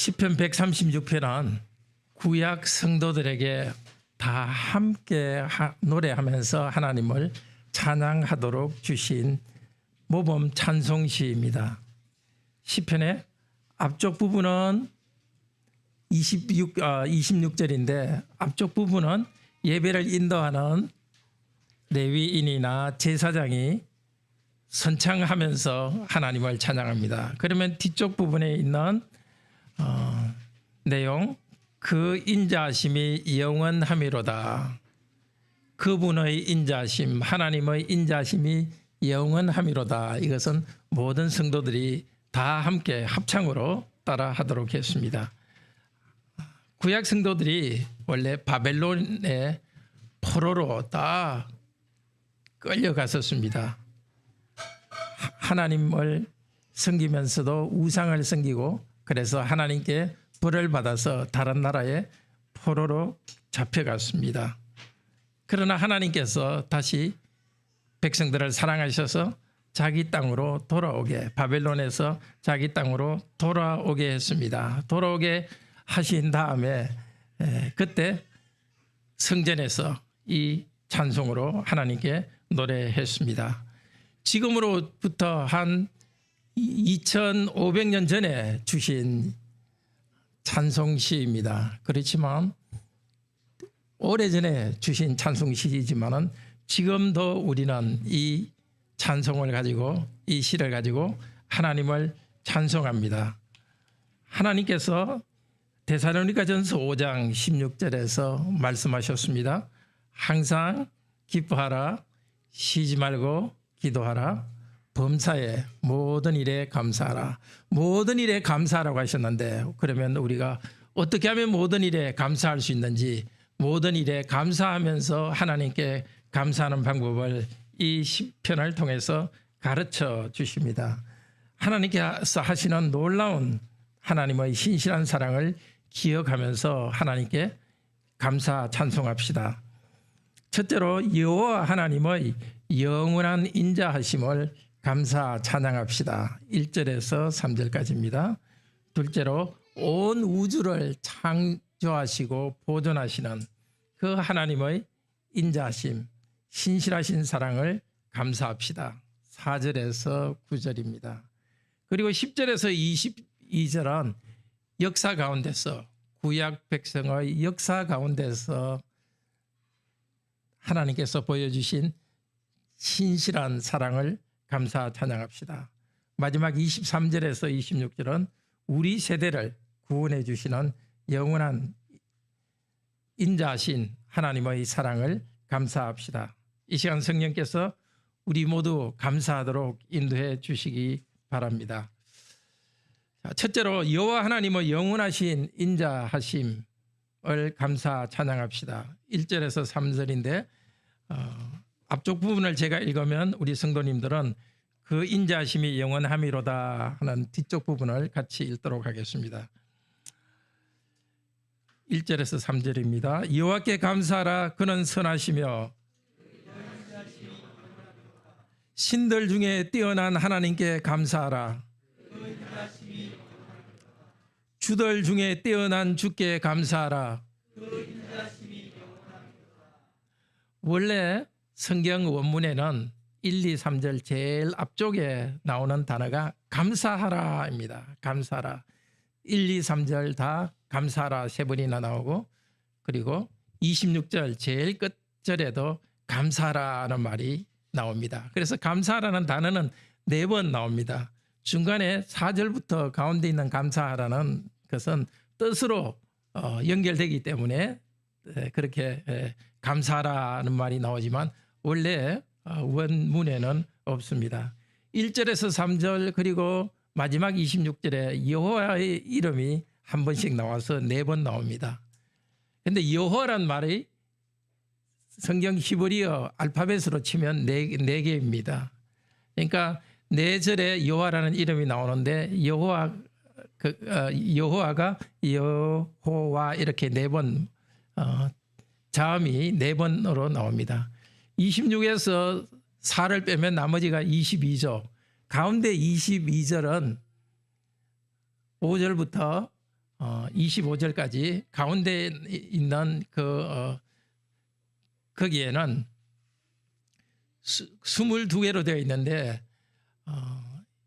시편 136편은 구약 성도들에게 다 함께 노래하면서 하나님을 찬양하도록 주신 모범 찬송시입니다. 시편의 앞쪽 부분은 26절인데 앞쪽 부분은 예배를 인도하는 레위인이나 제사장이 선창하면서 하나님을 찬양합니다. 그러면 뒤쪽 부분에 있는 내용, 그 인자하심이 영원함이로다. 그분의 인자하심, 하나님의 인자하심이 영원함이로다. 이것은 모든 성도들이 다 함께 합창으로 따라하도록 했습니다. 구약 성도들이 원래 바벨론의 포로로 다 끌려갔었습니다. 하나님을 섬기면서도 우상을 섬기고 그래서 하나님께 벌을 받아서 다른 나라의 포로로 잡혀갔습니다. 그러나 하나님께서 다시 백성들을 사랑하셔서 자기 땅으로 돌아오게, 바벨론에서 자기 땅으로 돌아오게 했습니다. 돌아오게 하신 다음에 그때 성전에서 이 찬송으로 하나님께 노래했습니다. 지금으로부터 한 2500년 전에 주신 찬송시입니다. 그렇지만 오래전에 주신 찬송시이지만 지금도 우리는 이 찬송을 가지고, 이 시를 가지고 하나님을 찬송합니다. 하나님께서 데살로니가전서 5장 16절에서 말씀하셨습니다. 항상 기뻐하라, 쉬지 말고 기도하라, 범사에 모든 일에 감사하라. 모든 일에 감사하라고 하셨는데, 그러면 우리가 어떻게 하면 모든 일에 감사할 수 있는지, 모든 일에 감사하면서 하나님께 감사하는 방법을 이 시편을 통해서 가르쳐 주십니다. 하나님께서 하시는 놀라운 하나님의 신실한 사랑을 기억하면서 하나님께 감사 찬송합시다. 첫째로 여호와 하나님의 영원한 인자하심을 감사 찬양합시다. 1절에서 3절까지입니다. 둘째로 온 우주를 창조하시고 보존하시는 그 하나님의 인자하심, 신실하신 사랑을 감사합시다. 4절에서 9절입니다. 그리고 10절에서 22절은 역사 가운데서, 구약 백성의 역사 가운데서 하나님께서 보여주신 신실한 사랑을 감사 찬양합시다. 마지막 23절에서 26절은 우리 세대를 구원해 주시는 영원한 인자하신 하나님의 사랑을 감사합시다. 이 시간 성령께서 우리 모두 감사하도록 인도해 주시기 바랍니다. 첫째로 여호와 하나님의 영원하신 인자하심을 감사 찬양합시다. 1절에서 3절인데 앞쪽 부분을 제가 읽으면 우리 성도님들은 그 인자하심이 영원함이로다 하는 뒤쪽 부분을 같이 읽도록 하겠습니다. 1절에서 3절입니다. 여호와께 감사하라. 그는 선하시며 신들 중에 뛰어난 하나님께 감사하라. 주들 중에 뛰어난 주께 감사하라. 원래 성경 원문에는 1, 2, 3절 제일 앞쪽에 나오는 단어가 감사하라입니다. 감사하라. 1, 2, 3절 다 감사하라 세 번이나 나오고, 그리고 26절 제일 끝절에도 감사하라는 말이 나옵니다. 그래서 감사하라는 단어는 4번 나옵니다. 중간에 4절부터 가운데 있는 감사하라는 것은 뜻으로 연결되기 때문에 그렇게 감사하라는 말이 나오지만 원래 원문에는 없습니다. 1절에서 3절 그리고 마지막 26절에 여호와의 이름이 한 번씩 나와서 4번 나옵니다. 그런데 여호와란 말이 성경 히브리어 알파벳으로 치면 4개입니다. 그러니까 4절에 여호와라는 이름이 나오는데 여호와가 여호와 이렇게 4번 자음이 4번으로 나옵니다. 26에서 4를 빼면 나머지가 22조. 가운데 22절은 5절부터 25절까지 가운데 있는 거기에는 22개로 되어 있는데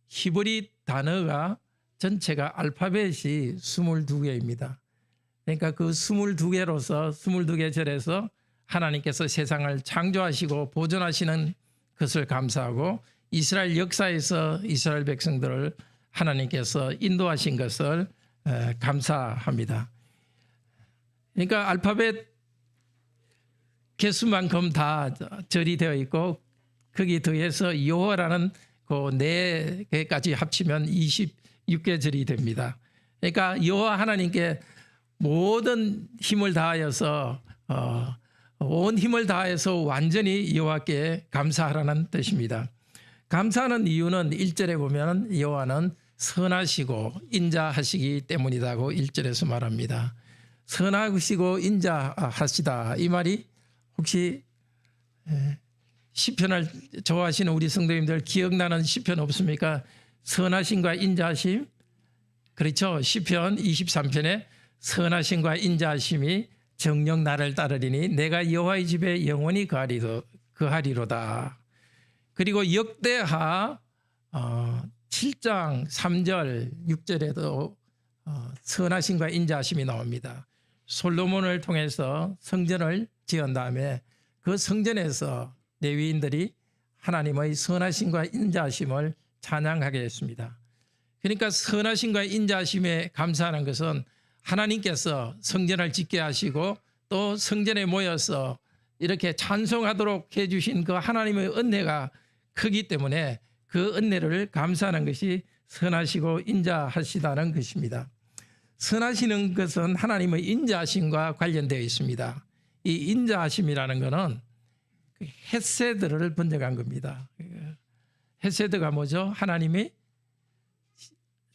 히브리 단어가 전체가 알파벳이 22개입니다. 그러니까 그 22개로서 22개 절에서 하나님께서 세상을 창조하시고 보존하시는 것을 감사하고 이스라엘 역사에서 이스라엘 백성들을 하나님께서 인도하신 것을 감사합니다. 그러니까 알파벳 개수만큼 다 절이 되어 있고 거기 더해서 여호와라는 그 4개까지 합치면 26개 절이 됩니다. 그러니까 여호와 하나님께 모든 힘을 다하여서 온 힘을 다해서 완전히 여호와께 감사하라는 뜻입니다. 감사하는 이유는 1절에 보면 여호와는 선하시고 인자하시기 때문이라고 1절에서 말합니다. 선하시고 인자하시다, 이 말이 혹시 시편을 좋아하시는 우리 성도님들 기억나는 시편 없습니까? 선하심과 인자하심. 그렇죠. 시편 23편에 선하심과 인자하심이 정녕 나를 따르리니 내가 여호와의 집에 영원히 거하리로다. 그리고 역대하 7장 3절 6절에도 선하심과 인자하심이 나옵니다. 솔로몬을 통해서 성전을 지은 다음에 그 성전에서 레위인들이 하나님의 선하심과 인자하심을 찬양하게 했습니다. 그러니까 선하심과 인자하심에 감사하는 것은 하나님께서 성전을 짓게 하시고 또 성전에 모여서 이렇게 찬송하도록 해주신 그 하나님의 은혜가 크기 때문에 그 은혜를 감사하는 것이 선하시고 인자하시다는 것입니다. 선하시는 것은 하나님의 인자하심과 관련되어 있습니다. 이 인자하심이라는 것은 헤세드를 번역한 겁니다. 헤세드가 뭐죠? 하나님이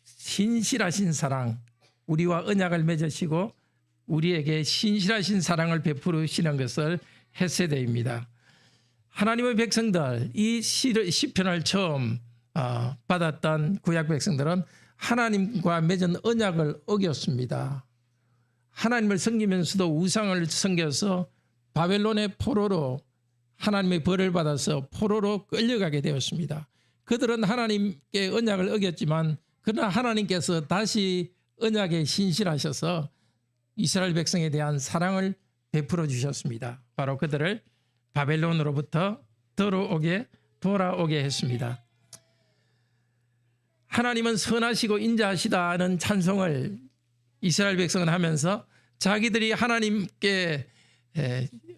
신실하신 사랑, 우리와 언약을 맺으시고 우리에게 신실하신 사랑을 베푸시는 것을 헤세드입니다. 하나님의 백성들, 이 시편을 처음 받았던 구약 백성들은 하나님과 맺은 언약을 어겼습니다. 하나님을 섬기면서도 우상을 섬겨서 바벨론의 포로로 하나님의 벌을 받아서 포로로 끌려가게 되었습니다. 그들은 하나님께 언약을 어겼지만 그러나 하나님께서 다시 언약에 신실하셔서 이스라엘 백성에 대한 사랑을 베풀어 주셨습니다. 바로 그들을 바벨론으로부터 돌아오게 했습니다. 하나님은 선하시고 인자하시다는 찬송을 이스라엘 백성은 하면서 자기들이 하나님께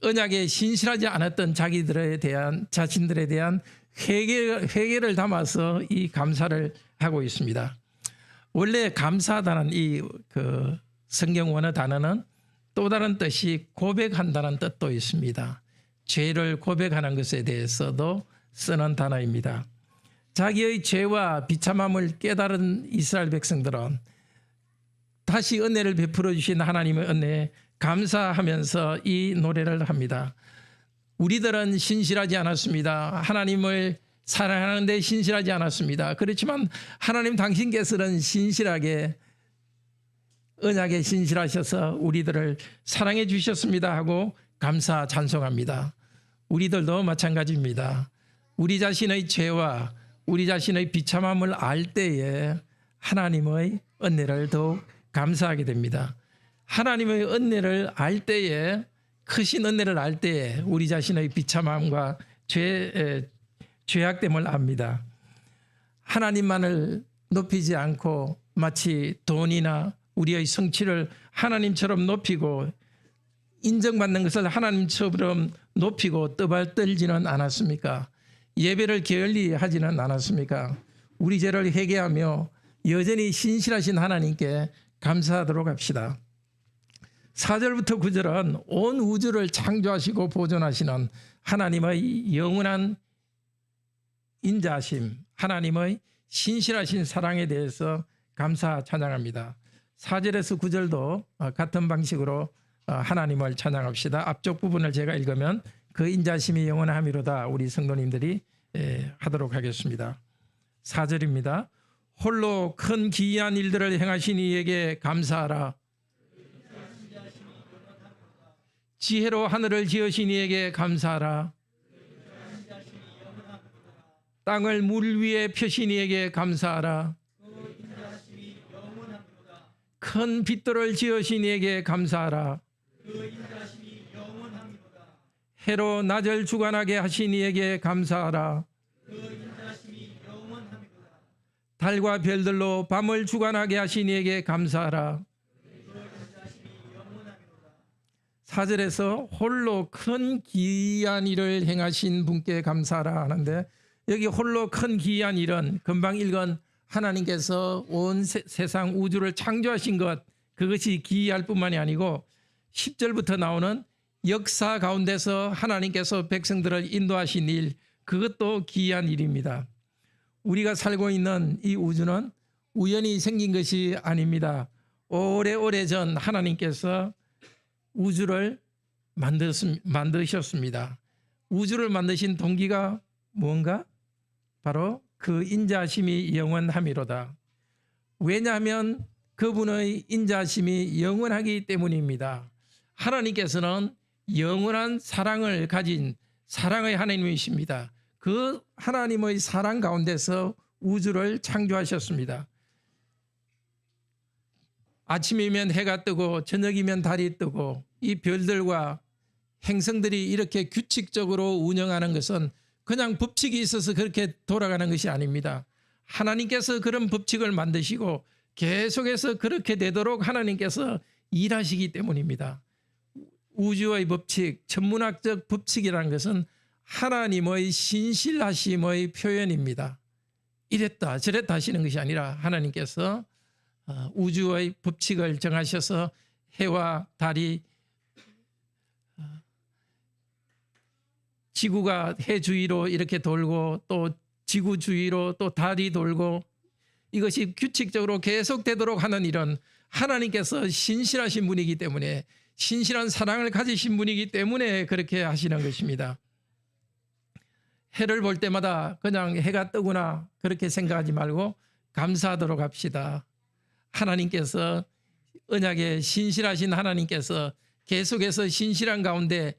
언약에 신실하지 않았던 자신들에 대한 회개를 담아서 이 감사를 하고 있습니다. 원래 감사하다는 이 성경 원어 단어는 또 다른 뜻이 고백한다는 뜻도 있습니다. 죄를 고백하는 것에 대해서도 쓰는 단어입니다. 자기의 죄와 비참함을 깨달은 이스라엘 백성들은 다시 은혜를 베풀어 주신 하나님의 은혜에 감사하면서 이 노래를 합니다. 우리들은 신실하지 않았습니다. 하나님을 사랑하는데 신실하지 않았습니다. 그렇지만 하나님 당신께서는 신실하게 언약에 신실하셔서 우리들을 사랑해 주셨습니다 하고 감사 찬송합니다. 우리들도 마찬가지입니다. 우리 자신의 죄와 우리 자신의 비참함을 알 때에 하나님의 은혜를 더욱 감사하게 됩니다. 하나님의 은혜를 알 때에, 크신 은혜를 알 때에 우리 자신의 비참함과 죄악됨을 압니다. 하나님만을 높이지 않고 마치 돈이나 우리의 성취를 하나님처럼 높이고 인정받는 것을 하나님처럼 높이고 떠받들지는 않았습니까? 예배를 게을리 하지는 않았습니까? 우리 죄를 회개하며 여전히 신실하신 하나님께 감사하도록 합시다. 4절부터 9절은 온 우주를 창조하시고 보존하시는 하나님의 영원한 인자하심, 하나님의 신실하신 사랑에 대해서 감사 찬양합니다. 4절에서 9절도 같은 방식으로 하나님을 찬양합시다. 앞쪽 부분을 제가 읽으면 그 인자심이 영원함이로다 우리 성도님들이 하도록 하겠습니다. 4절입니다. 홀로 큰 기이한 일들을 행하신 이에게 감사하라. 지혜로 하늘을 지으신 이에게 감사하라. 땅을 물 위에 펴신 이에게 감사하라. 큰 빛들을 지으신 이에게 감사하라. 해로 낮을 주관하게 하신 이에게 감사하라. 달과 별들로 밤을 주관하게 하신 이에게 감사하라. 4절에서 홀로 큰 기이한 일을 행하신 분께 감사하라 하는데, 여기 홀로 큰 기이한 일은 금방 읽은 하나님께서 온 세상 우주를 창조하신 것, 그것이 기이할 뿐만이 아니고 10절부터 나오는 역사 가운데서 하나님께서 백성들을 인도하신 일, 그것도 기이한 일입니다. 우리가 살고 있는 이 우주는 우연히 생긴 것이 아닙니다. 오래오래전 하나님께서 우주를 만드셨습니다. 우주를 만드신 동기가 뭔가? 바로 그 인자하심이 영원함이로다. 왜냐하면 그분의 인자하심이 영원하기 때문입니다. 하나님께서는 영원한 사랑을 가진 사랑의 하나님이십니다. 그 하나님의 사랑 가운데서 우주를 창조하셨습니다. 아침이면 해가 뜨고 저녁이면 달이 뜨고 이 별들과 행성들이 이렇게 규칙적으로 운영하는 것은 그냥 법칙이 있어서 그렇게 돌아가는 것이 아닙니다. 하나님께서 그런 법칙을 만드시고 계속해서 그렇게 되도록 하나님께서 일하시기 때문입니다. 우주의 법칙, 천문학적 법칙이라는 것은 하나님의 신실하심의 표현입니다. 이랬다 저랬다 하시는 것이 아니라 하나님께서 우주의 법칙을 정하셔서 해와 달이 지구가 해 주위로 이렇게 돌고 또 지구 주위로 또 달이 돌고 이것이 규칙적으로 계속되도록 하는 일은 하나님께서 신실하신 분이기 때문에, 신실한 사랑을 가지신 분이기 때문에 그렇게 하시는 것입니다. 해를 볼 때마다 그냥 해가 뜨구나 그렇게 생각하지 말고 감사하도록 합시다. 하나님께서 언약에 신실하신 하나님께서 계속해서 신실한 가운데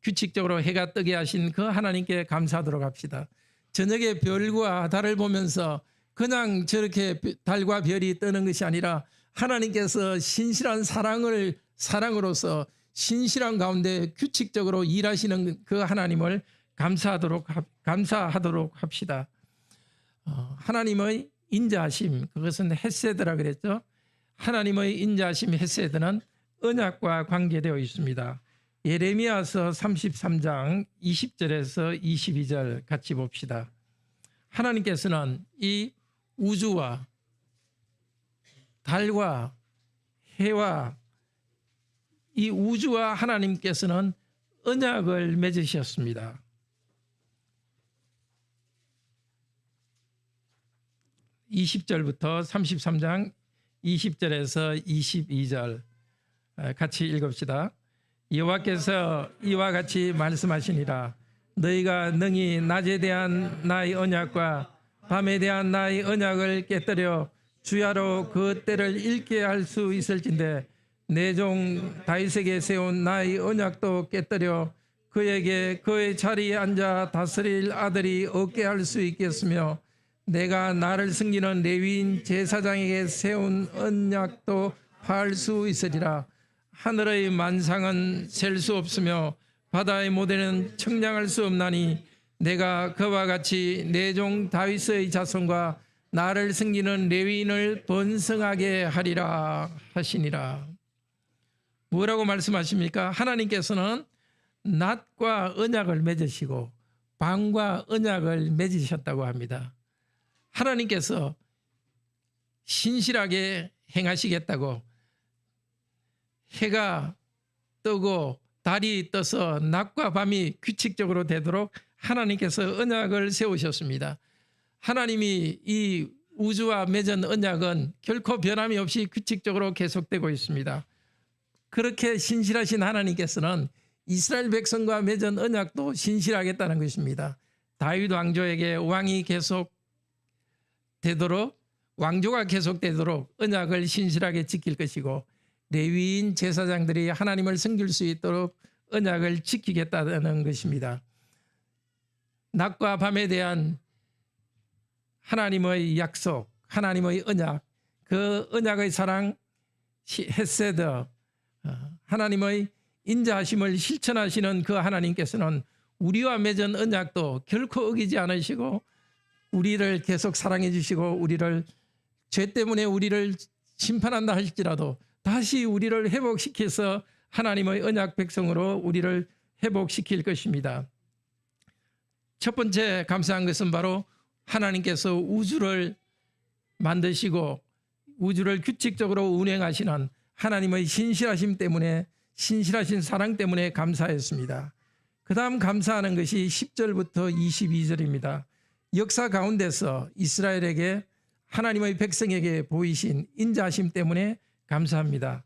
규칙적으로 해가 뜨게 하신 그 하나님께 감사하도록 합시다. 저녁에 별과 달을 보면서 그냥 저렇게 달과 별이 뜨는 것이 아니라 하나님께서 신실한 사랑으로서 신실한 가운데 규칙적으로 일하시는 그 하나님을 감사하도록 합시다. 하나님의 인자하심, 그것은 헤세드라 그랬죠. 하나님의 인자하심 헤세드는 언약과 관계되어 있습니다. 예레미야서 33장 20절에서 22절 같이 봅시다. 하나님께서는 이 우주와 달과 해와 이 우주와 하나님께서는 언약을 맺으셨습니다. (20절부터) 33장 20절에서 22절 같이 읽읍시다. 여호와께서 이와 같이 말씀하시니라. 너희가 능히 낮에 대한 나의 언약과 밤에 대한 나의 언약을 깨뜨려 주야로 그 때를 잃게 할 수 있을진데, 내 종 다윗에게 세운 나의 언약도 깨뜨려 그에게 그의 자리에 앉아 다스릴 아들이 없게 할 수 있겠으며, 내가 나를 섬기는 레위인 제사장에게 세운 언약도 파할 수 있으리라. 하늘의 만상은 셀 수 없으며 바다의 모래는 청량할 수 없나니, 내가 그와 같이 내 종 다윗의 자손과 나를 섬기는 레위인을 번성하게 하리라 하시니라. 뭐라고 말씀하십니까? 하나님께서는 낮과 언약을 맺으시고 밤과 언약을 맺으셨다고 합니다. 하나님께서 신실하게 행하시겠다고, 해가 뜨고 달이 떠서 낮과 밤이 규칙적으로 되도록 하나님께서 언약을 세우셨습니다. 하나님이 이 우주와 맺은 언약은 결코 변함이 없이 규칙적으로 계속되고 있습니다. 그렇게 신실하신 하나님께서는 이스라엘 백성과 맺은 언약도 신실하겠다는 것입니다. 다윗 왕조에게 왕이 계속 되도록 왕조가 계속되도록 언약을 신실하게 지킬 것이고 레위인 제사장들이 하나님을 섬길 수 있도록 언약을 지키겠다는 것입니다. 낮과 밤에 대한 하나님의 약속, 하나님의 언약, 그 언약의 사랑, 헤세드, 하나님의 인자하심을 실천하시는 그 하나님께서는 우리와 맺은 언약도 결코 어기지 않으시고 우리를 계속 사랑해 주시고 우리를 죄 때문에 우리를 심판한다 할지라도 다시 우리를 회복시켜서 하나님의 언약 백성으로 우리를 회복시킬 것입니다. 첫 번째 감사한 것은 바로 하나님께서 우주를 만드시고 우주를 규칙적으로 운행하시는 하나님의 신실하심 때문에, 신실하신 사랑 때문에 감사했습니다. 그 다음 감사하는 것이 10절부터 22절입니다. 역사 가운데서 이스라엘에게 하나님의 백성에게 보이신 인자하심 때문에 감사합니다.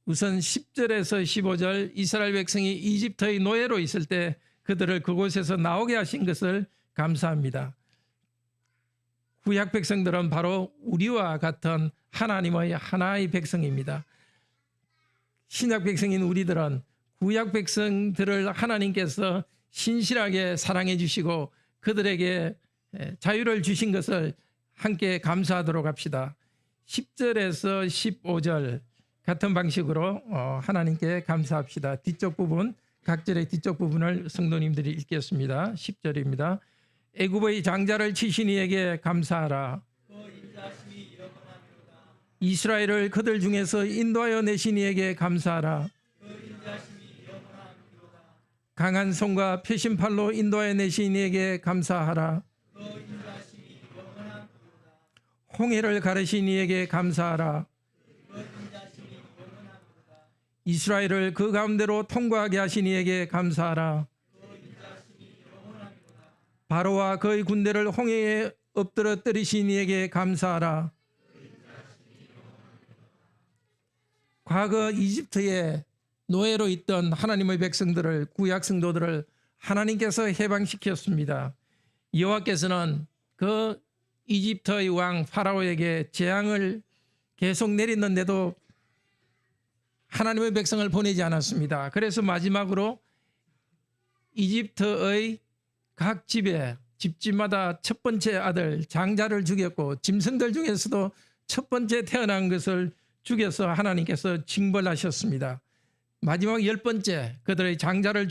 우선 10절에서 15절 이스라엘 백성이 이집트의 노예로 있을 때 그들을 그곳에서 나오게 하신 것을 감사합니다. 구약 백성들은 바로 우리와 같은 하나님의 하나의 백성입니다. 신약 백성인 우리들은 구약 백성들을 하나님께서 신실하게 사랑해 주시고 그들에게 자유를 주신 것을 함께 감사하도록 합시다. 10절에서 15절 같은 방식으로 하나님께 감사합시다. 뒤쪽 부분, 각절의 뒤쪽 부분을 성도님들이 읽겠습니다. 10절입니다. 애굽의 장자를 치신 이에게 감사하라. 이스라엘을 그들 중에서 인도하여 내신 이에게 감사하라. 강한 손과 표심팔로 인도하여 내신 이에게 감사하라. 홍해를 가르신 이에게 감사하라. 이스라엘을 그 가운데로 통과하게 하신 이에게 감사하라. 바로와 그의 군대를 홍해에 엎드러뜨리신 이에게 감사하라. 과거 이집트에 노예로 있던 하나님의 백성들을, 구약 성도들을 하나님께서 해방시켰습니다. 여호와께서는 그 이집트의 왕 파라오에게 재앙을 계속 내렸는데도 하나님의 백성을 보내지 않았습니다. 그래서 마지막으로 이집트의 각 집집마다 첫 번째 아들 장자를 죽였고 짐승들 중에서도 첫 번째 태어난 것을 죽여서 하나님께서 징벌하셨습니다. 마지막 10번째 그들의 장자를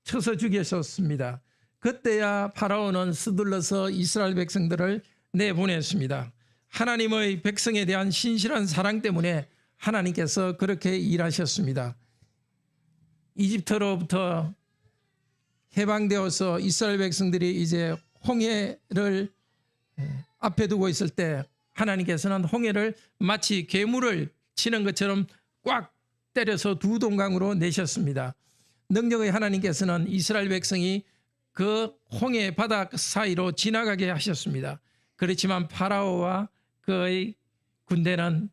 쳐서 죽이셨습니다. 그때야 파라오는 서둘러서 이스라엘 백성들을 내보냈습니다. 하나님의 백성에 대한 신실한 사랑 때문에 하나님께서 그렇게 일하셨습니다. 이집트로부터 해방되어서 이스라엘 백성들이 이제 홍해를 앞에 두고 있을 때 하나님께서는 홍해를 마치 괴물을 치는 것처럼 꽉 때려서 두 동강으로 내셨습니다. 능력의 하나님께서는 이스라엘 백성이 그 홍해 바다 사이로 지나가게 하셨습니다. 그렇지만 파라오와 그의 군대는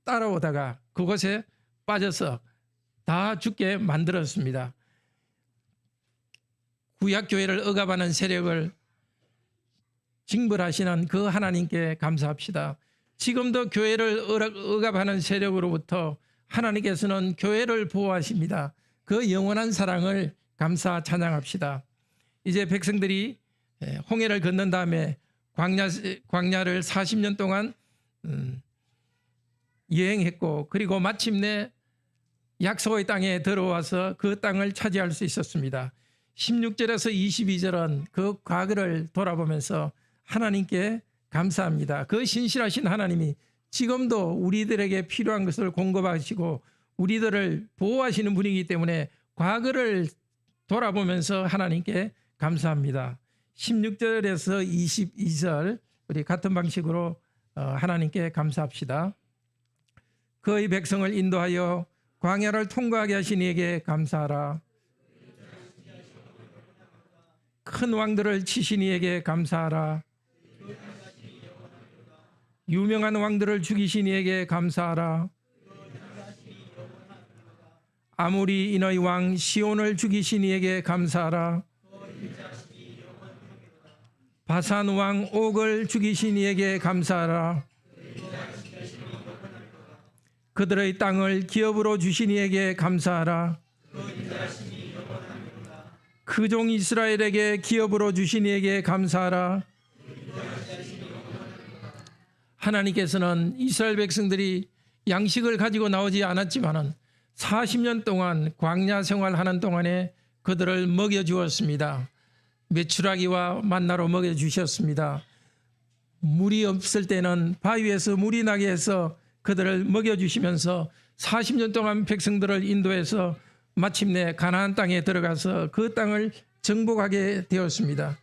따라오다가 그곳에 빠져서 다 죽게 만들었습니다. 구약교회를 억압하는 세력을 징벌하시는 그 하나님께 감사합시다. 지금도 교회를 억압하는 세력으로부터 하나님께서는 교회를 보호하십니다. 그 영원한 사랑을 감사 찬양합시다. 이제 백성들이 홍해를 건넌 다음에 광야를 40년 동안 여행했고 그리고 마침내 약속의 땅에 들어와서 그 땅을 차지할 수 있었습니다. 16절에서 22절은 그 과거를 돌아보면서 하나님께 감사합니다. 그 신실하신 하나님이 지금도 우리들에게 필요한 것을 공급하시고 우리들을 보호하시는 분이기 때문에 과거를 돌아보면서 하나님께 감사합니다. 16절에서 22절 우리 같은 방식으로 하나님께 감사합시다. 그의 백성을 인도하여 광야를 통과하게 하신 이에게 감사하라. 큰 왕들을 치신 이에게 감사하라. 유명한 왕들을 죽이신 이에게 감사하라. 아모리 인의 왕 시온을 죽이신 이에게 감사하라. 바산 왕 옥을 죽이신 이에게 감사하라. 그들의 땅을 기업으로 주신 이에게 감사하라. 그 종 이스라엘에게 기업으로 주신 이에게 감사하라. 하나님께서는 이스라엘 백성들이 양식을 가지고 나오지 않았지만은 40년 동안 광야 생활하는 동안에 그들을 먹여주었습니다. 메추라기와 만나로 먹여주셨습니다. 물이 없을 때는 바위에서 물이 나게 해서 그들을 먹여주시면서 40년 동안 백성들을 인도해서 마침내 가나안 땅에 들어가서 그 땅을 정복하게 되었습니다.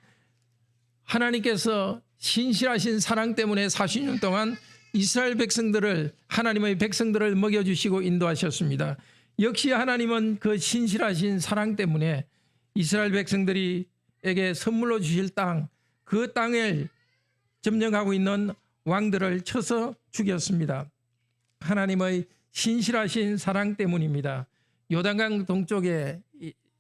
하나님께서 신실하신 사랑 때문에 40년 동안 이스라엘 백성들을, 하나님의 백성들을 먹여주시고 인도하셨습니다. 역시 하나님은 그 신실하신 사랑 때문에 이스라엘 백성들에게 선물로 주실 땅, 그 땅을 점령하고 있는 왕들을 쳐서 죽였습니다. 하나님의 신실하신 사랑 때문입니다. 요단강 동쪽에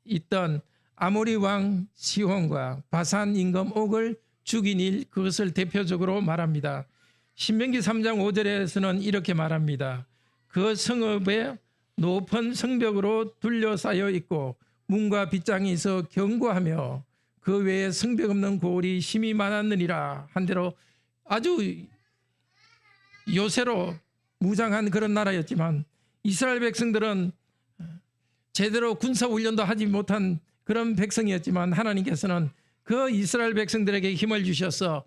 있던 아모리 왕 시혼과 바산 임금 옥을 죽인 일, 그것을 대표적으로 말합니다. 신명기 3장 5절에서는 이렇게 말합니다. 그 성읍에 높은 성벽으로 둘러싸여 있고 문과 빗장이 있어 견고하며 그 외에 성벽 없는 고을이 심히 많았느니라 한 대로 아주 요새로 무장한 그런 나라였지만 이스라엘 백성들은 제대로 군사 훈련도 하지 못한 그런 백성이었지만 하나님께서는 그 이스라엘 백성들에게 힘을 주셔서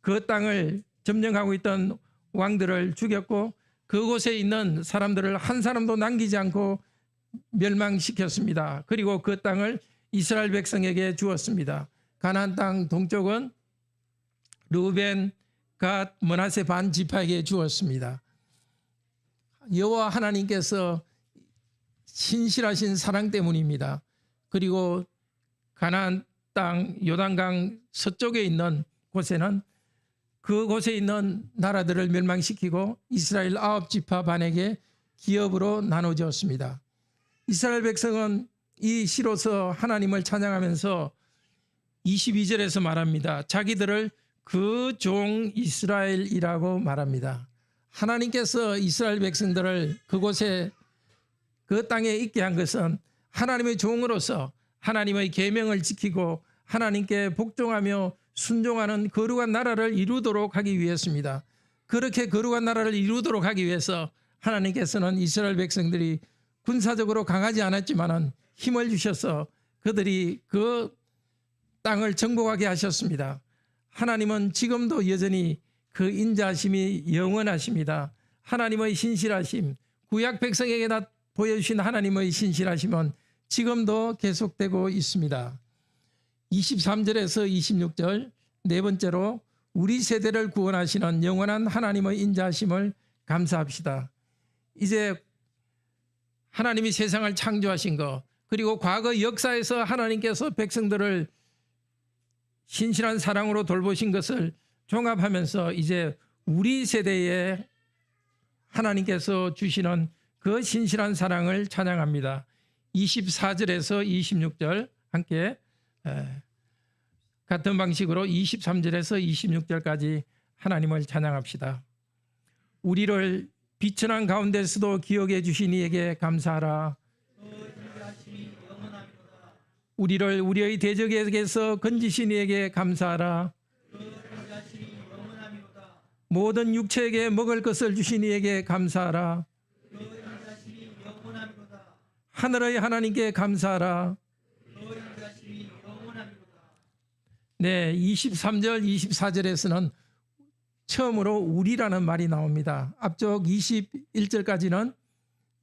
그 땅을 점령하고 있던 왕들을 죽였고 그곳에 있는 사람들을 한 사람도 남기지 않고 멸망시켰습니다. 그리고 그 땅을 이스라엘 백성에게 주었습니다. 가나안 땅 동쪽은 르우벤, 갓, 므낫세 반 지파에게 주었습니다. 여호와 하나님께서 신실하신 사랑 때문입니다. 그리고 가나안 땅 요단강 서쪽에 있는 곳에는 그곳에 있는 나라들을 멸망시키고 이스라엘 9지파 반에게 기업으로 나눠주었습니다. 이스라엘 백성은 이 시로서 하나님을 찬양하면서 22절에서 말합니다. 자기들을 그 종 이스라엘이라고 말합니다. 하나님께서 이스라엘 백성들을 그곳에 그 땅에 있게 한 것은 하나님의 종으로서 하나님의 계명을 지키고 하나님께 복종하며 순종하는 거룩한 나라를 이루도록 하기 위해서입니다. 그렇게 거룩한 나라를 이루도록 하기 위해서 하나님께서는 이스라엘 백성들이 군사적으로 강하지 않았지만 힘을 주셔서 그들이 그 땅을 정복하게 하셨습니다. 하나님은 지금도 여전히 그 인자하심이 영원하십니다. 하나님의 신실하심, 구약 백성에게 보여주신 하나님의 신실하심은 지금도 계속되고 있습니다. 23절에서 26절 네 번째로 우리 세대를 구원하시는 영원한 하나님의 인자하심을 감사합시다. 이제 하나님이 세상을 창조하신 것, 그리고 과거 역사에서 하나님께서 백성들을 신실한 사랑으로 돌보신 것을 종합하면서 이제 우리 세대에 하나님께서 주시는 그 신실한 사랑을 찬양합니다. 24절에서 26절 함께 같은 방식으로 23절에서 26절까지 하나님을 찬양합시다. 우리를 비천한 가운데서도 기억해 주신 이에게 감사하라. 우리를 우리의 대적에게서 건지신 이에게 감사하라. 모든 육체에게 먹을 것을 주신 이에게 감사하라. 하늘의 하나님께 감사하라. 네, 23절, 24절에서는 처음으로 우리라는 말이 나옵니다. 앞쪽 21절까지는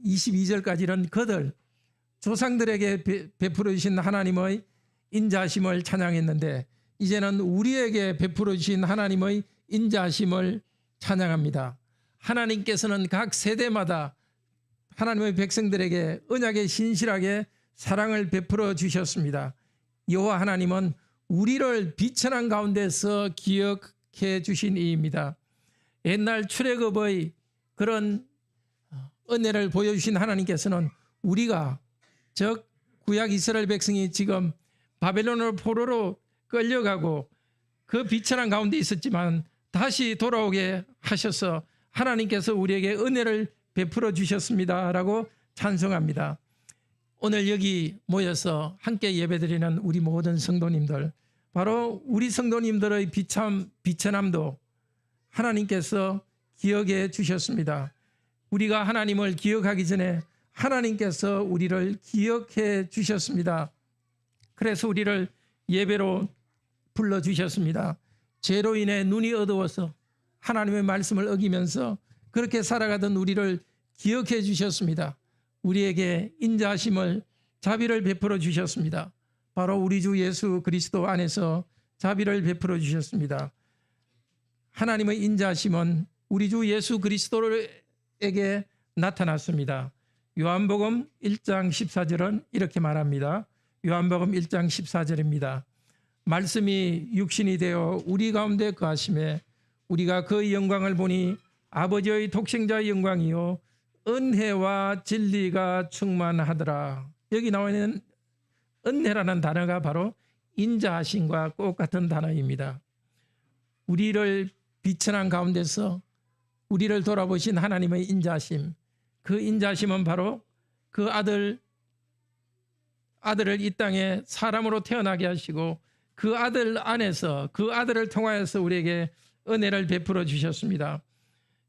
22절까지는 그들 조상들에게 베풀어 주신 하나님의 인자하심을 찬양했는데 이제는 우리에게 베풀어 주신 하나님의 인자하심을 찬양합니다. 하나님께서는 각 세대마다 하나님의 백성들에게 언약에 신실하게 사랑을 베풀어 주셨습니다. 여호와 하나님은 우리를 비천한 가운데서 기억해 주신 이입니다. 옛날 출애굽의 그런 은혜를 보여주신 하나님께서는 우리가 구약 이스라엘 백성이 지금 바벨론으로 포로로 끌려가고 그 비천한 가운데 있었지만 다시 돌아오게 하셔서 하나님께서 우리에게 은혜를 베풀어 주셨습니다라고 찬송합니다. 오늘 여기 모여서 함께 예배드리는 우리 모든 성도님들, 바로 우리 성도님들의 비천함도 하나님께서 기억해 주셨습니다. 우리가 하나님을 기억하기 전에 하나님께서 우리를 기억해 주셨습니다. 그래서 우리를 예배로 불러주셨습니다. 죄로 인해 눈이 어두워서 하나님의 말씀을 어기면서 그렇게 살아가던 우리를 기억해 주셨습니다. 우리에게 인자하심을, 자비를 베풀어 주셨습니다. 바로 우리 주 예수 그리스도 안에서 자비를 베풀어 주셨습니다. 하나님의 인자하심은 우리 주 예수 그리스도에게 나타났습니다. 요한복음 1장 14절은 이렇게 말합니다. 요한복음 1장 14절입니다. 말씀이 육신이 되어 우리 가운데 거하심에 우리가 그의 영광을 보니 아버지의 독생자의 영광이요 은혜와 진리가 충만하더라. 여기 나와 있는 은혜라는 단어가 바로 인자하심과 꼭 같은 단어입니다. 우리를 비천한 가운데서 우리를 돌아보신 하나님의 인자하심, 그 인자하심은 바로 그 아들을 이 땅에 사람으로 태어나게 하시고 그 아들 안에서, 그 아들을 통하여서 우리에게 은혜를 베풀어 주셨습니다.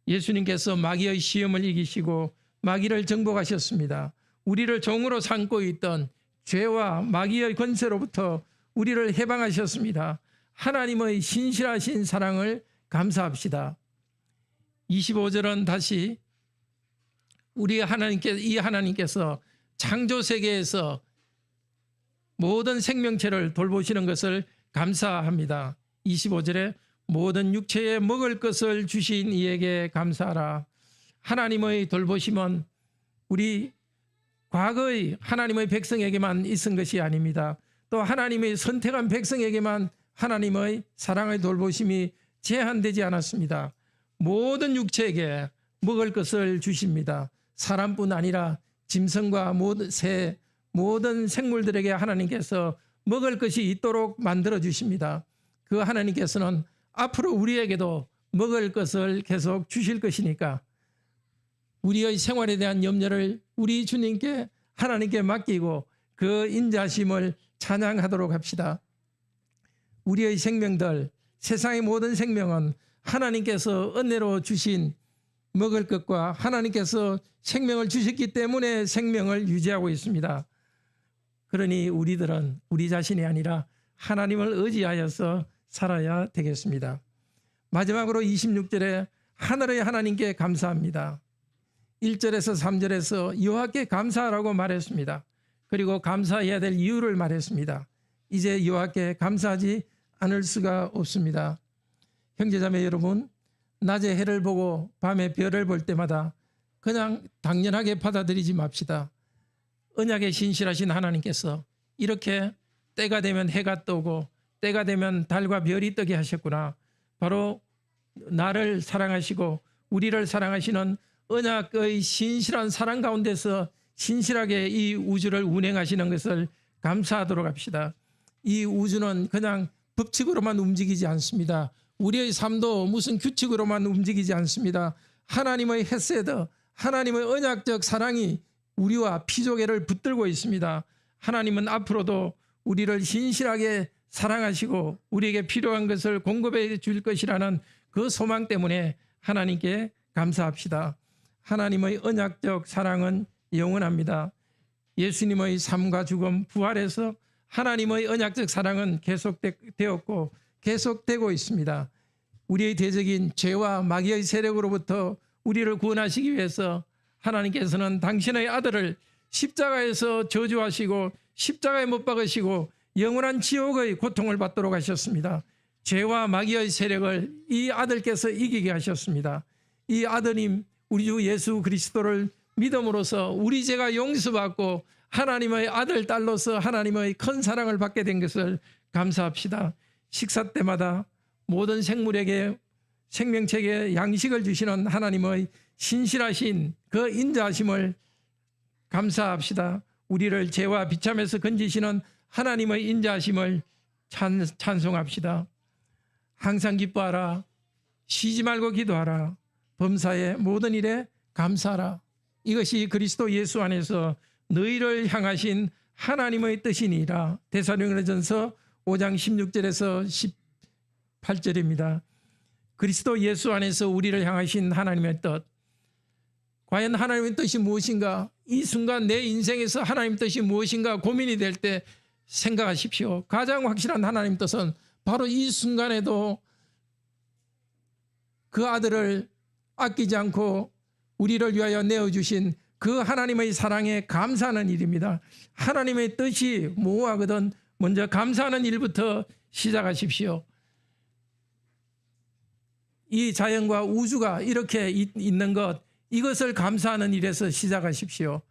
예수님께서 마귀의 시험을 이기시고 마귀를 정복하셨습니다. 우리를 종으로 삼고 있던 죄와 마귀의 권세로부터 우리를 해방하셨습니다. 하나님의 신실하신 사랑을 감사합시다. 25절은 다시 이 하나님께서 창조 세계에서 모든 생명체를 돌보시는 것을 감사합니다. 25절에 모든 육체에 먹을 것을 주신 이에게 감사하라. 하나님의 돌보심은 우리 과거의 하나님의 백성에게만 있은 것이 아닙니다. 또 하나님의 선택한 백성에게만 하나님의 사랑의 돌보심이 제한되지 않았습니다. 모든 육체에게 먹을 것을 주십니다. 사람뿐 아니라 짐승과 모든 생물들에게 하나님께서 먹을 것이 있도록 만들어 주십니다. 그 하나님께서는 앞으로 우리에게도 먹을 것을 계속 주실 것이니까 우리의 생활에 대한 염려를 우리 주님께, 하나님께 맡기고 그 인자심을 찬양하도록 합시다. 우리의 생명들, 세상의 모든 생명은 하나님께서 은혜로 주신 먹을 것과 하나님께서 생명을 주셨기 때문에 생명을 유지하고 있습니다. 그러니 우리들은 우리 자신이 아니라 하나님을 의지하여서 살아야 되겠습니다. 마지막으로 26절에 하늘의 하나님께 감사합니다. 1절에서 3절에서 여호와께 감사하라고 말했습니다. 그리고 감사해야 될 이유를 말했습니다. 이제 여호와께 감사하지 않을 수가 없습니다. 형제자매 여러분, 낮에 해를 보고 밤에 별을 볼 때마다 그냥 당연하게 받아들이지 맙시다. 언약에 신실하신 하나님께서 이렇게 때가 되면 해가 뜨고 때가 되면 달과 별이 뜨게 하셨구나. 바로 나를 사랑하시고 우리를 사랑하시는 언약의 신실한 사랑 가운데서 신실하게 이 우주를 운행하시는 것을 감사하도록 합시다. 이 우주는 그냥 법칙으로만 움직이지 않습니다. 우리의 삶도 무슨 규칙으로만 움직이지 않습니다. 하나님의 헤세드, 하나님의 언약적 사랑이 우리와 피조계를 붙들고 있습니다. 하나님은 앞으로도 우리를 신실하게 사랑하시고 우리에게 필요한 것을 공급해 줄 것이라는 그 소망 때문에 하나님께 감사합시다. 하나님의 언약적 사랑은 영원합니다. 예수님의 삶과 죽음, 부활에서 하나님의 언약적 사랑은 계속되었고 계속되고 있습니다. 우리의 대적인 죄와 마귀의 세력으로부터 우리를 구원하시기 위해서 하나님께서는 당신의 아들을 십자가에서 저주하시고 십자가에 못 박으시고 영원한 지옥의 고통을 받도록 하셨습니다. 죄와 마귀의 세력을 이 아들께서 이기게 하셨습니다. 이 아드님 우리 주 예수 그리스도를 믿음으로써 우리 죄가 용서받고 하나님의 아들 딸로서 하나님의 큰 사랑을 받게 된 것을 감사합시다. 식사 때마다 모든 생물에게 생명체에게 양식을 주시는 하나님의 신실하신 그 인자하심을 감사합시다. 우리를 죄와 비참에서 건지시는 하나님의 인자하심을 찬송합시다. 항상 기뻐하라. 쉬지 말고 기도하라. 범사의 모든 일에 감사하라. 이것이 그리스도 예수 안에서 너희를 향하신 하나님의 뜻이니라. 데살로니가전서 5장 16절에서 18절입니다. 그리스도 예수 안에서 우리를 향하신 하나님의 뜻. 과연 하나님의 뜻이 무엇인가? 이 순간 내 인생에서 하나님 뜻이 무엇인가 고민이 될 때 생각하십시오. 가장 확실한 하나님 뜻은 바로 이 순간에도 그 아들을 아끼지 않고 우리를 위하여 내어주신 그 하나님의 사랑에 감사하는 일입니다. 하나님의 뜻이 모호하거든 먼저 감사하는 일부터 시작하십시오. 이 자연과 우주가 이렇게 있는 것, 이것을 감사하는 일에서 시작하십시오.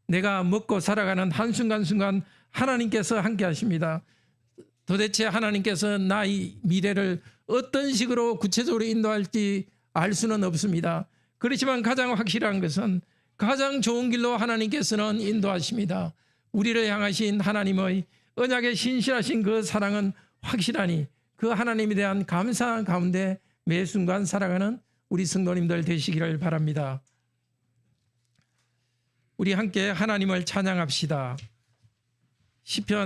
내가 먹고 살아가는 한순간순간 하나님께서 함께 하십니다. 도대체 하나님께서 나의 미래를 어떤 식으로 구체적으로 인도할지 알 수는 없습니다. 그렇지만 가장 확실한 것은 가장 좋은 길로 하나님께서는 인도하십니다. 우리를 향하신 하나님의 언약에 신실하신 그 사랑은 확실하니 그 하나님에 대한 감사 가운데 매 순간 살아가는 우리 성도님들 되시기를 바랍니다. 우리 함께 하나님을 찬양합시다. 시편